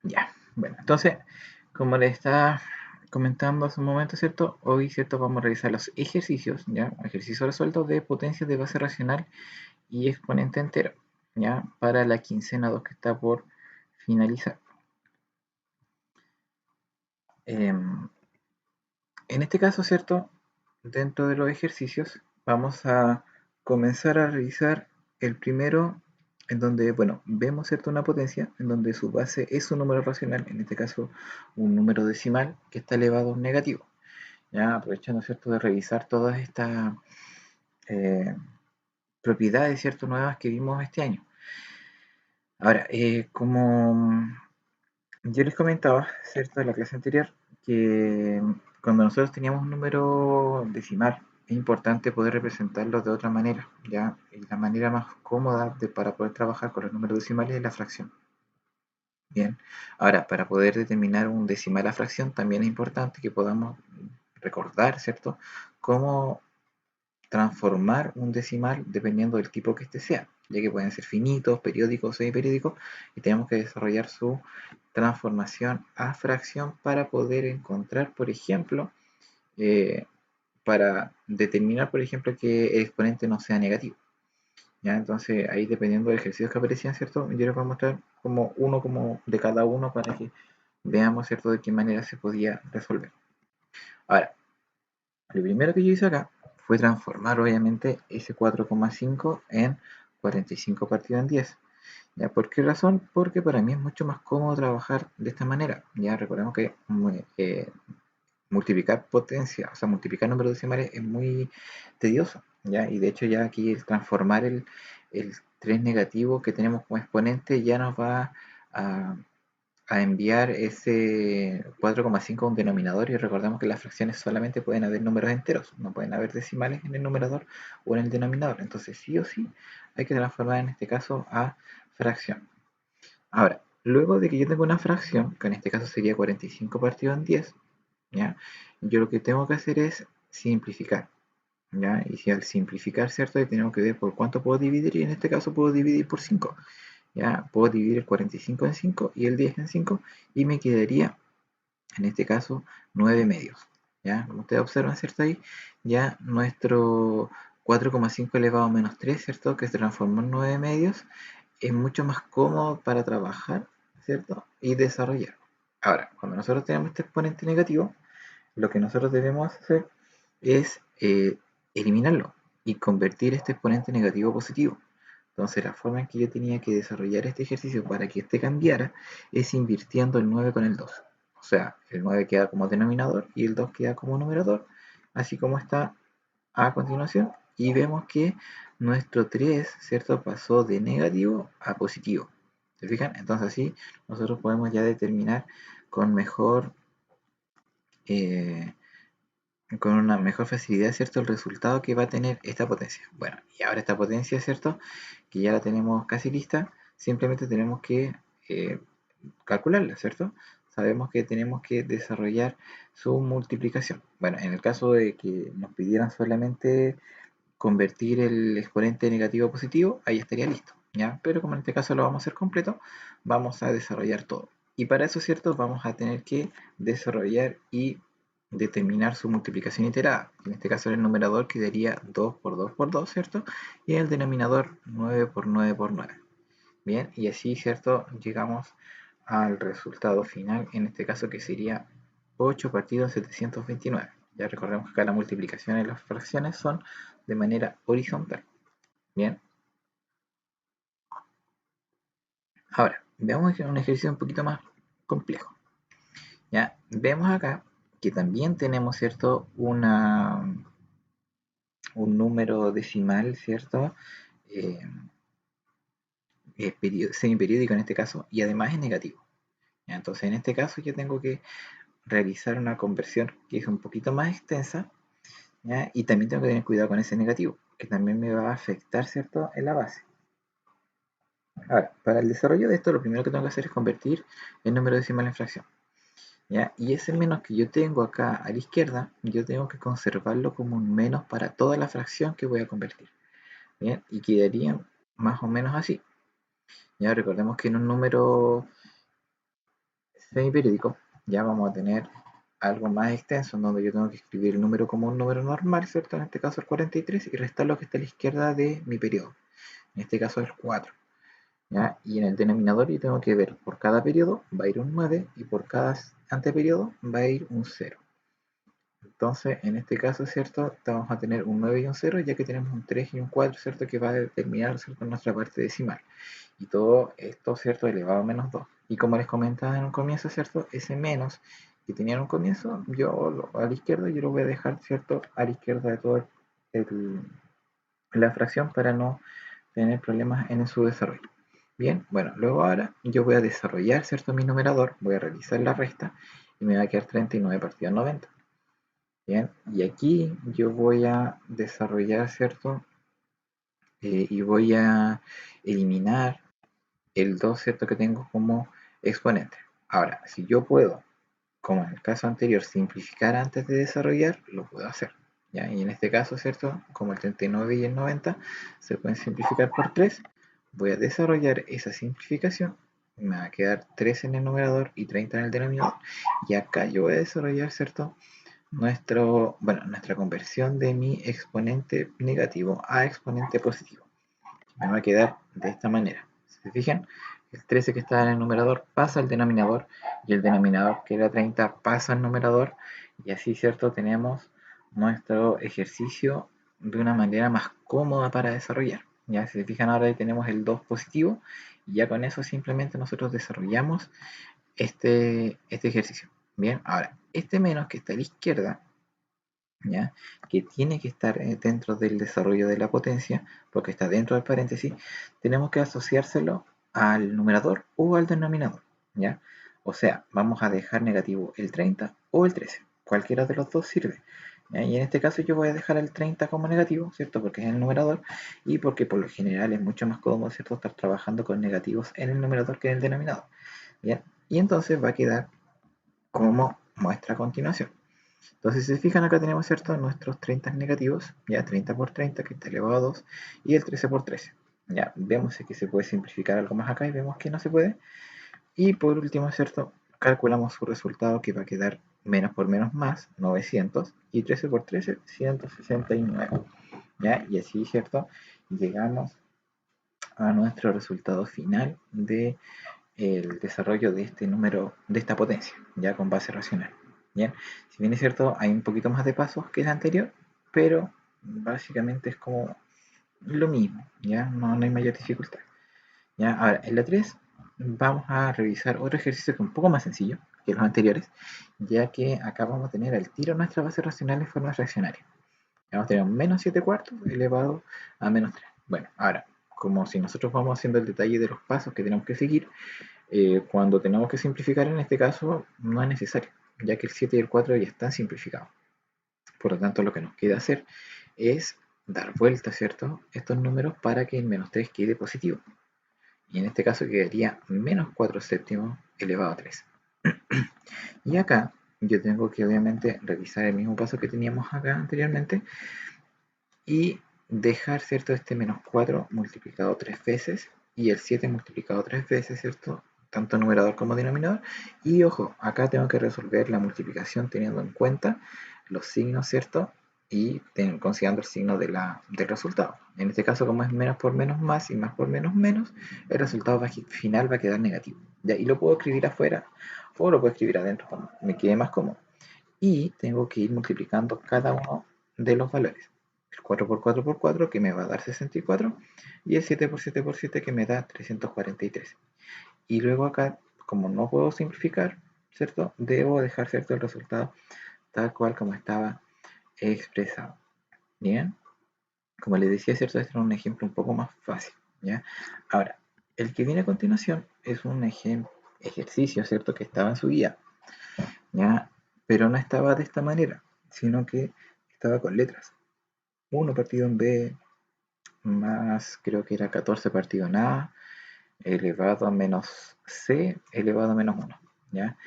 Ya, bueno, entonces, como les estaba comentando hace un momento, ¿cierto? Hoy, ¿cierto? Vamos a realizar los ejercicios, ¿ya? Ejercicios resueltos de potencias de base racional y exponente entero, ¿ya? Para la quincena 2 que está por finalizar. Em, en este caso, ¿cierto? Dentro de los ejercicios, vamos a comenzar a revisar el primero, en donde, bueno, vemos, ¿cierto? Una potencia, en donde su base es un número racional, en este caso un número decimal que está elevado a un negativo. Ya aprovechando, ¿cierto? De revisar todas estas eh, propiedades, ¿cierto? Nuevas que vimos este año. Ahora, como yo les comentaba, ¿cierto? En la clase anterior, que cuando nosotros teníamos un número decimal, es importante poder representarlo de otra manera, ¿ya? Y la manera más cómoda para poder trabajar con los números decimales es la fracción. Bien, ahora, para poder determinar un decimal a fracción, también es importante que podamos recordar, ¿cierto? Cómo transformar un decimal dependiendo del tipo que este sea, ya que pueden ser finitos, periódicos, semiperiódicos, y tenemos que desarrollar su transformación a fracción para poder encontrar, por ejemplo, eh, para determinar, por ejemplo, que el exponente no sea negativo. ¿Ya? Entonces, ahí dependiendo de ejercicios que aparecían, ¿cierto? Yo les voy a mostrar como uno como de cada uno para que veamos, ¿cierto?, de qué manera se podía resolver. Ahora, lo primero que yo hice acá fue transformar obviamente ese 4,5 en 45 partido en 10. ¿Ya? ¿Por qué razón? Porque para mí es mucho más cómodo trabajar de esta manera. Ya recordemos que multiplicar potencia, o sea, multiplicar números decimales es muy tedioso. ¿Ya? Y de hecho ya aquí el transformar el 3 negativo que tenemos como exponente ya nos va a, a enviar ese 4,5 a un denominador, y recordamos que las fracciones solamente pueden haber números enteros, no pueden haber decimales en el numerador o en el denominador. Entonces sí o sí hay que transformar en este caso a fracción. Ahora, luego de que yo tengo una fracción, que en este caso sería 45 partido en 10, ¿ya? Yo lo que tengo que hacer es simplificar. ¿Ya? Y si al simplificar, ¿cierto? Tenemos que ver por cuánto puedo dividir, y en este caso puedo dividir por 5. ¿Ya? Puedo dividir el 45 en 5 y el 10 en 5, y me quedaría, en este caso, 9 medios. ¿Ya? Como ustedes observan, ¿cierto? Ahí ya nuestro 4,5 elevado a menos 3, ¿cierto? Que se transformó en 9 medios, es mucho más cómodo para trabajar, ¿cierto? Y desarrollar. Ahora, cuando nosotros tenemos este exponente negativo, lo que nosotros debemos hacer es eliminarlo y convertir este exponente negativo a positivo. Entonces, la forma en que yo tenía que desarrollar este ejercicio para que este cambiara es invirtiendo el 9 con el 2. O sea, el 9 queda como denominador y el 2 queda como numerador, así como está a continuación. Y vemos que nuestro 3, ¿cierto?, pasó de negativo a positivo. ¿Se fijan? Entonces así nosotros podemos ya determinar con mejor eh, con una mejor facilidad, ¿cierto?, el resultado que va a tener esta potencia. Bueno, y ahora esta potencia, ¿cierto?, que ya la tenemos casi lista, simplemente tenemos que eh, calcularla, ¿cierto? Sabemos que tenemos que desarrollar su multiplicación. Bueno, en el caso de que nos pidieran solamente convertir el exponente negativo a positivo, ahí estaría listo, ¿ya? Pero como en este caso lo vamos a hacer completo, vamos a desarrollar todo. Y para eso, ¿cierto?, vamos a tener que desarrollar y determinar su multiplicación iterada. En este caso, en el numerador quedaría 2 por 2 por 2, ¿cierto? Y en el denominador 9 por 9 por 9. Bien, y así, ¿cierto?, llegamos al resultado final, en este caso que sería 8 partido en 729. Ya recordemos que acá la multiplicación en las fracciones son de manera horizontal. Bien, ahora veamos un ejercicio un poquito más complejo. Ya vemos acá que también tenemos, ¿cierto?, un número decimal, ¿cierto? Eh, semiperiódico en este caso, y además es negativo. ¿Ya? Entonces en este caso yo tengo que realizar una conversión que es un poquito más extensa, ¿ya? Y también tengo que tener cuidado con ese negativo, que también me va a afectar, ¿cierto?, en la base. Ahora, para el desarrollo de esto, lo primero que tengo que hacer es convertir el número decimal en fracción, ¿ya? Y ese menos que yo tengo acá a la izquierda, yo tengo que conservarlo como un menos para toda la fracción que voy a convertir, ¿bien? Y quedaría más o menos así. Ya recordemos que en un número semiperiódico, ya vamos a tener algo más extenso, en donde yo tengo que escribir el número como un número normal, ¿cierto? En este caso el 43, y restar lo que está a la izquierda de mi periodo. En este caso el 4. ¿Ya? Y en el denominador yo tengo que ver, por cada periodo va a ir un 9 y por cada anteperiodo va a ir un 0. Entonces, en este caso, ¿cierto? Vamos a tener un 9 y un 0, ya que tenemos un 3 y un 4, ¿cierto? Que va a determinar, ¿cierto? Nuestra parte decimal. Y todo esto, ¿cierto? Elevado a menos 2. Y como les comentaba en un comienzo, ¿cierto? Ese menos que tenía en un comienzo, yo a la izquierda, yo lo voy a dejar, ¿cierto? A la izquierda de toda la fracción para no tener problemas en su desarrollo. Bien, bueno, luego ahora yo voy a desarrollar, ¿cierto? Mi numerador, voy a realizar la resta y me va a quedar 39 partido 90. Bien, y aquí yo voy a desarrollar, ¿cierto? Y voy a eliminar el 2, ¿cierto? Que tengo como exponente. Ahora, si yo puedo, como en el caso anterior, simplificar antes de desarrollar, lo puedo hacer. ¿Ya? Y en este caso, ¿cierto? Como el 39 y el 90 se pueden simplificar por 3, voy a desarrollar esa simplificación. Me va a quedar 3 en el numerador y 30 en el denominador. Y acá yo voy a desarrollar, ¿cierto? Nuestra conversión de mi exponente negativo a exponente positivo. Me va a quedar de esta manera. Si se fijan, el 13 que está en el numerador pasa al denominador y el denominador que era 30 pasa al numerador y así, ¿cierto? Tenemos nuestro ejercicio de una manera más cómoda para desarrollar. Ya, si se fijan ahora ahí tenemos el 2 positivo y ya con eso simplemente nosotros desarrollamos este ejercicio. Bien, ahora, este menos que está a la izquierda, ¿ya? Que tiene que estar dentro del desarrollo de la potencia, porque está dentro del paréntesis, tenemos que asociárselo al numerador o al denominador, ¿ya? O sea, vamos a dejar negativo el 30 o el 13, cualquiera de los dos sirve. ¿Ya? Y en este caso yo voy a dejar el 30 como negativo, ¿cierto? Porque es el numerador y porque por lo general es mucho más cómodo, ¿cierto? Estar trabajando con negativos en el numerador que en el denominador, ¿ya? Y entonces va a quedar como muestra a continuación. Entonces, si se fijan, acá tenemos, ¿cierto? Nuestros 30 negativos, ya 30 por 30, que está elevado a 2, y el 13 por 13. Ya vemos que se puede simplificar algo más acá y vemos que no se puede. Y por último, ¿cierto? Calculamos su resultado que va a quedar menos por menos más, 900, y 13 por 13, 169. ¿Ya? Y así, ¿cierto? Llegamos a nuestro resultado final de el desarrollo de este número, de esta potencia, ya con base racional. Bien, si bien es cierto, hay un poquito más de pasos que el anterior, pero básicamente es como lo mismo, ya no hay mayor dificultad. Ya, ahora, en la 3 vamos a revisar otro ejercicio que es un poco más sencillo que los anteriores, ya que acá vamos a tener al tiro nuestra base racional en forma fraccionaria. Vamos a tener un menos 7 cuartos elevado a menos 3. Bueno, ahora, como si nosotros vamos haciendo el detalle de los pasos que tenemos que seguir, cuando tenemos que simplificar en este caso no es necesario, ya que el 7 y el 4 ya están simplificados. Por lo tanto, lo que nos queda hacer es dar vuelta, ¿cierto? Estos números para que el menos 3 quede positivo. Y en este caso quedaría menos 4 séptimos elevado a 3. Y acá yo tengo que obviamente revisar el mismo paso que teníamos acá anteriormente y dejar, ¿cierto? Este menos 4 multiplicado 3 veces y el 7 multiplicado 3 veces, ¿cierto? Tanto numerador como denominador. Y ojo, acá tengo que resolver la multiplicación teniendo en cuenta los signos, ¿cierto? Y considerando el signo del resultado. En este caso, como es menos por menos más y más por menos menos, el resultado final va a quedar negativo. ¿Ya? Y lo puedo escribir afuera o lo puedo escribir adentro, como me quede más cómodo. Y tengo que ir multiplicando cada uno de los valores. El 4 por 4 por 4 que me va a dar 64 y el 7 por 7 por 7 que me da 343. Y luego acá, como no puedo simplificar, ¿cierto? Debo dejar, ¿cierto? El resultado tal cual como estaba expresado. Bien, como les decía, ¿cierto? Este era un ejemplo un poco más fácil, ¿ya? Ahora, el que viene a continuación es un ejercicio, ¿cierto? Que estaba en su guía, ¿ya? Pero no estaba de esta manera, sino que estaba con letras. 1 partido en B, más creo que era 14 partido en A, elevado a menos C, elevado a menos 1, ¿ya?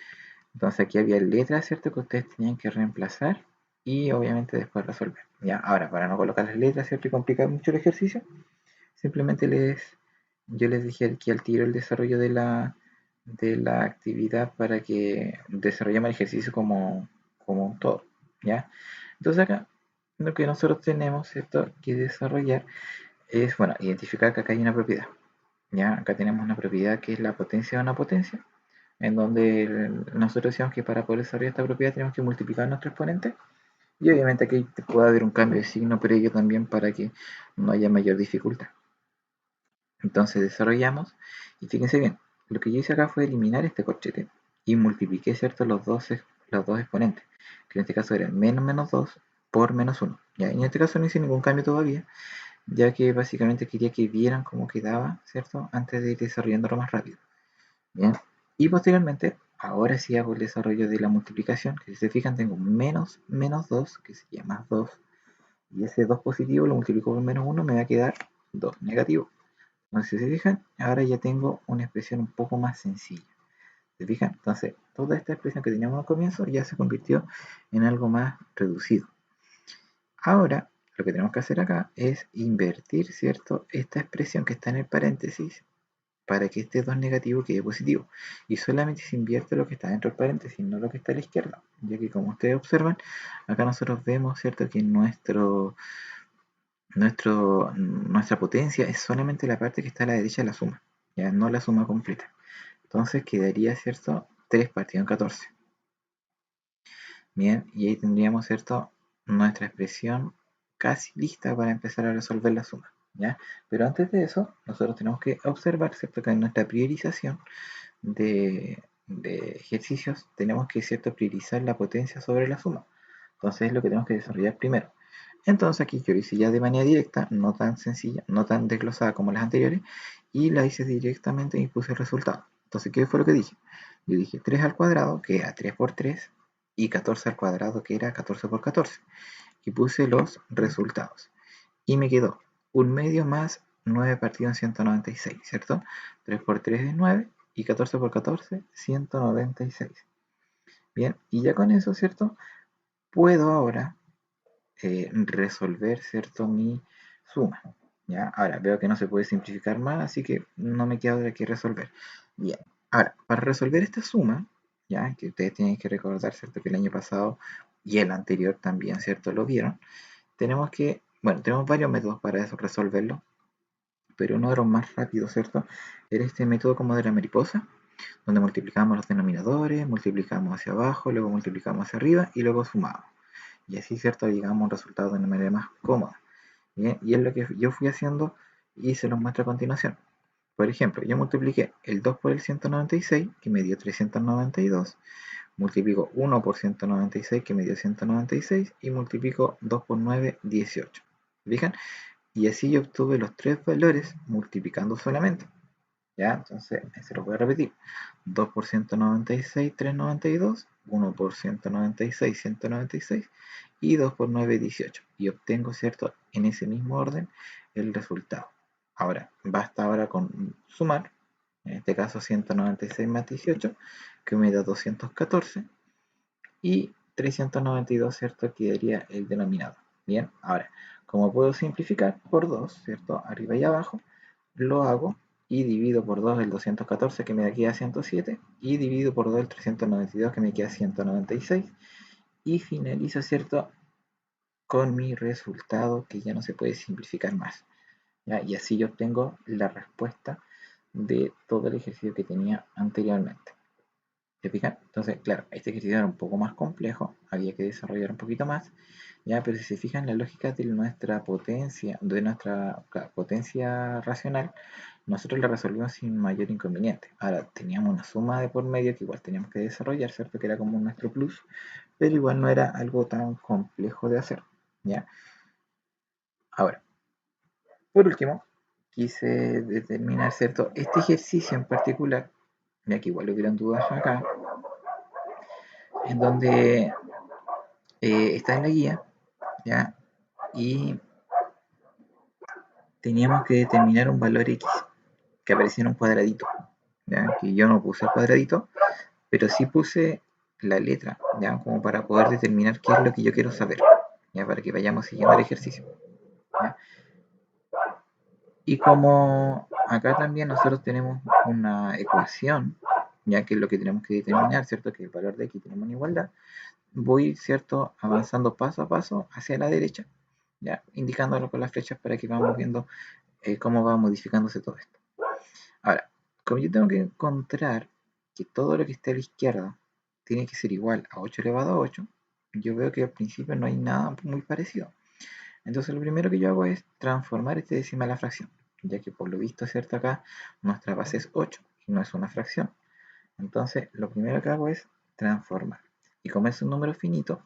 Entonces aquí había letras, ¿cierto? Que ustedes tenían que reemplazar y obviamente después resolver, ¿ya? Ahora, para no colocar las letras, ¿cierto? Y complicar mucho el ejercicio, simplemente yo les dije aquí al tiro el desarrollo de la actividad para que desarrollemos el ejercicio como un todo, ¿ya? Entonces acá lo que nosotros tenemos, ¿cierto?, que desarrollar es, bueno, identificar que acá hay una propiedad, ¿ya? Acá tenemos una propiedad que es la potencia de una potencia, en donde nosotros decíamos que para poder desarrollar esta propiedad tenemos que multiplicar nuestro exponente, y obviamente aquí puede haber un cambio de signo previo también para que no haya mayor dificultad. Entonces desarrollamos, y fíjense bien, lo que yo hice acá fue eliminar este corchete y multipliqué, ¿cierto?, los dos exponentes, que en este caso eran menos 2 por menos 1. ¿Ya? Y en este caso no hice ningún cambio todavía, ya que básicamente quería que vieran cómo quedaba, ¿cierto?, antes de ir desarrollándolo más rápido. Bien, y posteriormente, ahora sí hago el desarrollo de la multiplicación, que si se fijan tengo menos 2, que sería más 2, y ese 2 positivo lo multiplico por menos 1, me va a quedar 2 negativo. Entonces, si se fijan, ahora ya tengo una expresión un poco más sencilla. ¿Se fijan? Entonces, toda esta expresión que teníamos al comienzo ya se convirtió en algo más reducido. Ahora, lo que tenemos que hacer acá es invertir, ¿cierto?, esta expresión que está en el paréntesis para que este 2 negativo quede positivo. Y solamente se invierte lo que está dentro del paréntesis, no lo que está a la izquierda. Ya que, como ustedes observan, acá nosotros vemos, ¿cierto?, que nuestra potencia es solamente la parte que está a la derecha de la suma, ya no la suma completa. Entonces quedaría, ¿cierto?, 3 partido en 14. Bien, y ahí tendríamos, ¿cierto?, nuestra expresión casi lista para empezar a resolver la suma, ¿ya? Pero antes de eso, nosotros tenemos que observar, ¿cierto?, que en nuestra priorización de ejercicios tenemos que, ¿cierto?, priorizar la potencia sobre la suma. Entonces es lo que tenemos que desarrollar primero. Entonces aquí yo lo hice ya de manera directa, no tan sencilla, no tan desglosada como las anteriores, y la hice directamente y puse el resultado. Entonces, ¿qué fue lo que dije? Yo dije 3 al cuadrado, que era 3 por 3, y 14 al cuadrado, que era 14 por 14. Y puse los resultados. Y me quedó un medio más 9 partido en 196, ¿cierto? 3 por 3 es 9, y 14 por 14, 196. Bien, y ya con eso, ¿cierto?, puedo ahora resolver, ¿cierto?, mi suma. ¿Ya? Ahora veo que no se puede simplificar más, así que no me queda otra que resolver. Bien, ahora, para resolver esta suma, ¿ya?, que ustedes tienen que recordar, ¿cierto?, que el año pasado y el anterior también, ¿cierto?, lo vieron, tenemos varios métodos para eso, resolverlo, pero uno de los más rápidos, ¿cierto?, era este método como de la mariposa, donde multiplicamos los denominadores, multiplicamos hacia abajo, luego multiplicamos hacia arriba y luego sumamos. Y así, ¿cierto?, llegamos a un resultado de una manera más cómoda. ¿Bien? Y es lo que yo fui haciendo y se los muestro a continuación. Por ejemplo, yo multipliqué el 2 por el 196, que me dio 392, multiplico 1 por 196, que me dio 196, y multiplico 2 por 9, 18. ¿Fijan? Y así yo obtuve los tres valores multiplicando solamente. ¿Ya? Entonces, se lo voy a repetir. 2 por 196, 392, 1 por 196, 196, y 2 por 9, 18. Y obtengo, ¿cierto?, en ese mismo orden el resultado. Ahora, basta ahora con sumar, en este caso 196 más 18, que me da 214, y 392, ¿cierto?, quedaría el denominador. Bien, ahora, como puedo simplificar por 2, ¿cierto?, arriba y abajo, lo hago y divido por 2 el 214, que me queda 107, y divido por 2 el 392, que me queda 196, y finalizo, ¿cierto?, con mi resultado, que ya no se puede simplificar más. ¿Ya? Y así yo obtengo la respuesta de todo el ejercicio que tenía anteriormente. ¿Se fijan? Entonces, claro, este ejercicio era un poco más complejo, había que desarrollar un poquito más, ¿ya? Pero si se fijan, la lógica de nuestra potencia racional, nosotros la resolvimos sin mayor inconveniente. Ahora, teníamos una suma de por medio que igual teníamos que desarrollar, ¿cierto?, que era como nuestro plus, pero igual no era algo tan complejo de hacer, ¿ya? Ahora, por último, quise determinar, ¿cierto?, este ejercicio en particular, ya que igual hubieran dudas acá, en donde está en la guía, ¿ya? Y teníamos que determinar un valor X que aparecía en un cuadradito, ¿ya? Que yo no puse el cuadradito, pero sí puse la letra, ¿ya?, como para poder determinar qué es lo que yo quiero saber, ¿ya?, para que vayamos siguiendo el ejercicio, ¿ya? Y como acá también nosotros tenemos una ecuación, ya que es lo que tenemos que determinar, ¿cierto? Que el valor de x tenemos una igualdad, voy, ¿cierto? Avanzando paso a paso hacia la derecha, ya, indicándolo con las flechas para que vamos viendo cómo va modificándose todo esto. Ahora, como yo tengo que encontrar que todo lo que esté a la izquierda tiene que ser igual a 8 elevado a 8, yo veo que al principio no hay nada muy parecido. Entonces lo primero que yo hago es transformar este decimal a fracción, ya que por lo visto, ¿cierto? Acá nuestra base es 8 y no es una fracción. Entonces lo primero que hago es transformar. Y como es un número finito,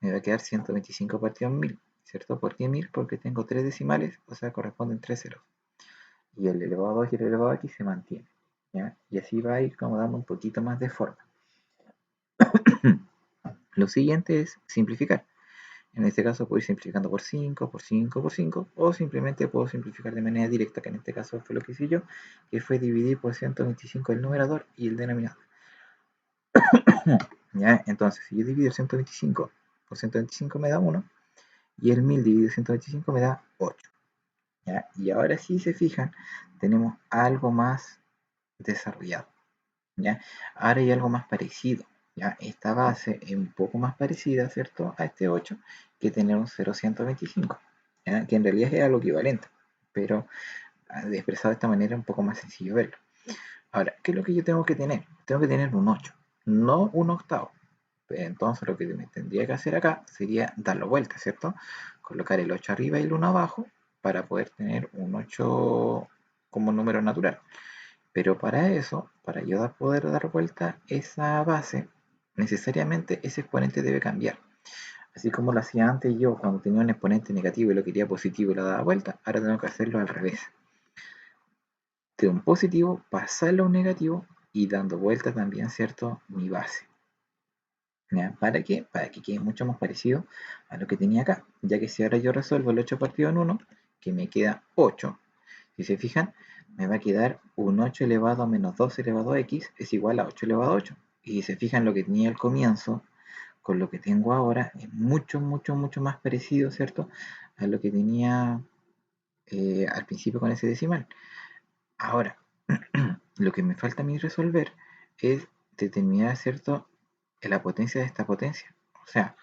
me va a quedar 125 partido en 1000, ¿cierto? ¿Por qué 1000? Porque tengo 3 decimales, o sea, corresponden 3 ceros. Y el elevado a 2 y el elevado a x se mantiene, ¿ya? Y así va a ir como dando un poquito más de forma. Lo siguiente es simplificar. En este caso puedo ir simplificando por 5, por 5, por 5, o simplemente puedo simplificar de manera directa, que en este caso fue lo que hice yo, que fue dividir por 125 el numerador y el denominador. ¿Ya? Entonces, si yo divido 125 por 125 me da 1, y el 1000 dividido 125 me da 8. ¿Ya? Y ahora sí se fijan, tenemos algo más desarrollado. ¿Ya? Ahora hay algo más parecido. ¿Ya? Esta base es un poco más parecida, ¿cierto? A este 8 que tener un 0,125, ¿ya? Que en realidad es algo equivalente, pero expresado de esta manera es un poco más sencillo verlo. Ahora, ¿qué es lo que yo tengo que tener? Tengo que tener un 8, no un octavo. Entonces lo que me tendría que hacer acá sería darlo vuelta, ¿cierto? Colocar el 8 arriba y el 1 abajo para poder tener un 8 como número natural. Pero para eso, para yo poder dar vuelta esa base, necesariamente ese exponente debe cambiar. Así como lo hacía antes yo cuando tenía un exponente negativo y lo quería positivo y lo daba vuelta, ahora tengo que hacerlo al revés. De un positivo pasarlo a un negativo y dando vuelta también, ¿cierto? Mi base. ¿Ya? ¿Para qué? Para que quede mucho más parecido a lo que tenía acá. Ya que si ahora yo resuelvo el 8 partido en 1, que me queda 8. Si se fijan, me va a quedar un 8 elevado a menos 2 elevado a x es igual a 8 elevado a 8. Y si se fijan, lo que tenía al comienzo con lo que tengo ahora es mucho, mucho, mucho más parecido, ¿cierto? A lo que tenía al principio con ese decimal. Ahora, lo que me falta a mí resolver es determinar, ¿cierto?, la potencia de esta potencia. O sea,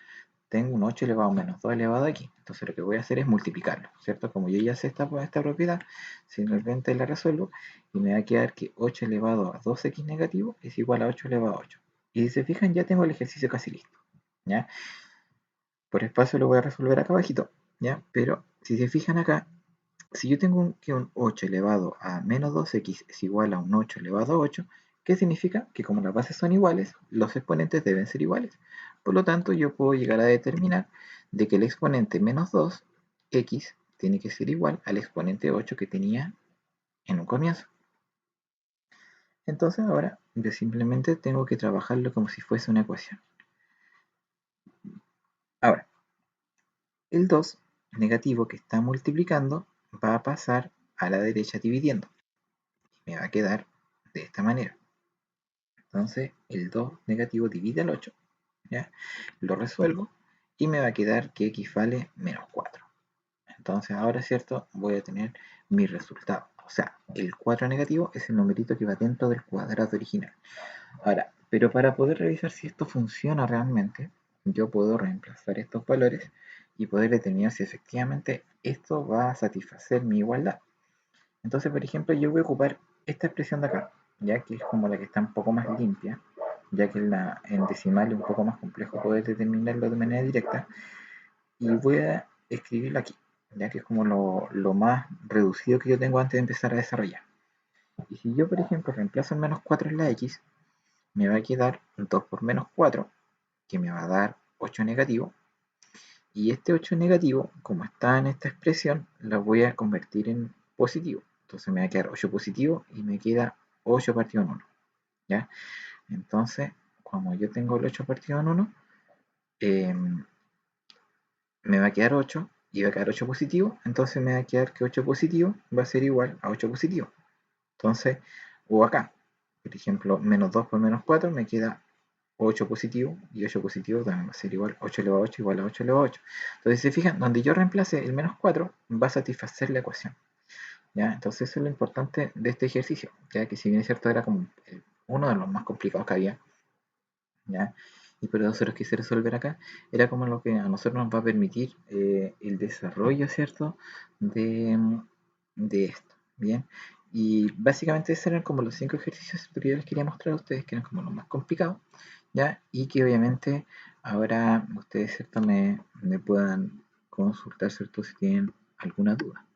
tengo un 8 elevado a menos 2 elevado a x. Entonces lo que voy a hacer es multiplicarlo, ¿cierto? Como yo ya sé esta propiedad, simplemente la resuelvo y me va a quedar que 8 elevado a 2x negativo es igual a 8 elevado a 8. Y si se fijan, ya tengo el ejercicio casi listo, ¿ya? Por espacio lo voy a resolver acá abajito, ¿ya? Pero si se fijan acá, si yo tengo que un 8 elevado a menos 2x es igual a un 8 elevado a 8, ¿qué significa? Que como las bases son iguales, los exponentes deben ser iguales. Por lo tanto, yo puedo llegar a determinar de que el exponente menos 2x tiene que ser igual al exponente 8 que tenía en un comienzo. Entonces ahora yo simplemente tengo que trabajarlo como si fuese una ecuación. Ahora, el 2 negativo que está multiplicando va a pasar a la derecha dividiendo. Y me va a quedar de esta manera. Entonces el 2 negativo divide al 8, ¿ya? Lo resuelvo y me va a quedar que x vale menos 4. Entonces ahora, ¿cierto? Voy a tener mi resultado. O sea, el 4 negativo es el numerito que va dentro del cuadrado original. Ahora, pero para poder revisar si esto funciona realmente, yo puedo reemplazar estos valores y poder determinar si efectivamente esto va a satisfacer mi igualdad. Entonces, por ejemplo, yo voy a ocupar esta expresión de acá, ya que es como la que está un poco más limpia, ya que en decimal es un poco más complejo poder determinarlo de manera directa, y voy a escribirlo aquí, ya que es como lo más reducido que yo tengo antes de empezar a desarrollar. Y si yo, por ejemplo, reemplazo el menos 4 en la x, me va a quedar 2 por menos 4, que me va a dar 8 negativo, y este 8 negativo, como está en esta expresión, lo voy a convertir en positivo. Entonces me va a quedar 8 positivo y me queda 8 partido en 1. ¿Ya? Entonces, como yo tengo el 8 partido en 1, eh, me va a quedar 8 y va a quedar 8 positivo. Entonces me va a quedar que 8 positivo va a ser igual a 8 positivo. Entonces, o acá, por ejemplo, menos 2 por menos 4 me queda 8 positivo y 8 positivo también va a ser igual 8 elevado a 8 igual a 8 elevado a 8. Entonces, si se fijan, donde yo reemplace el menos 4 va a satisfacer la ecuación. ¿Ya? Entonces, eso es lo importante de este ejercicio, ya que si bien es cierto era como uno de los más complicados que había, ¿ya? Y por eso los quise resolver acá, era como lo que a nosotros nos va a permitir el desarrollo, ¿cierto? De, de esto, ¿bien? Y básicamente esos eran como los 5 ejercicios que yo les quería mostrar a ustedes, que eran como los más complicados, ¿ya? Y que obviamente ahora ustedes, ¿cierto? Me puedan consultar, ¿cierto? Si tienen alguna duda.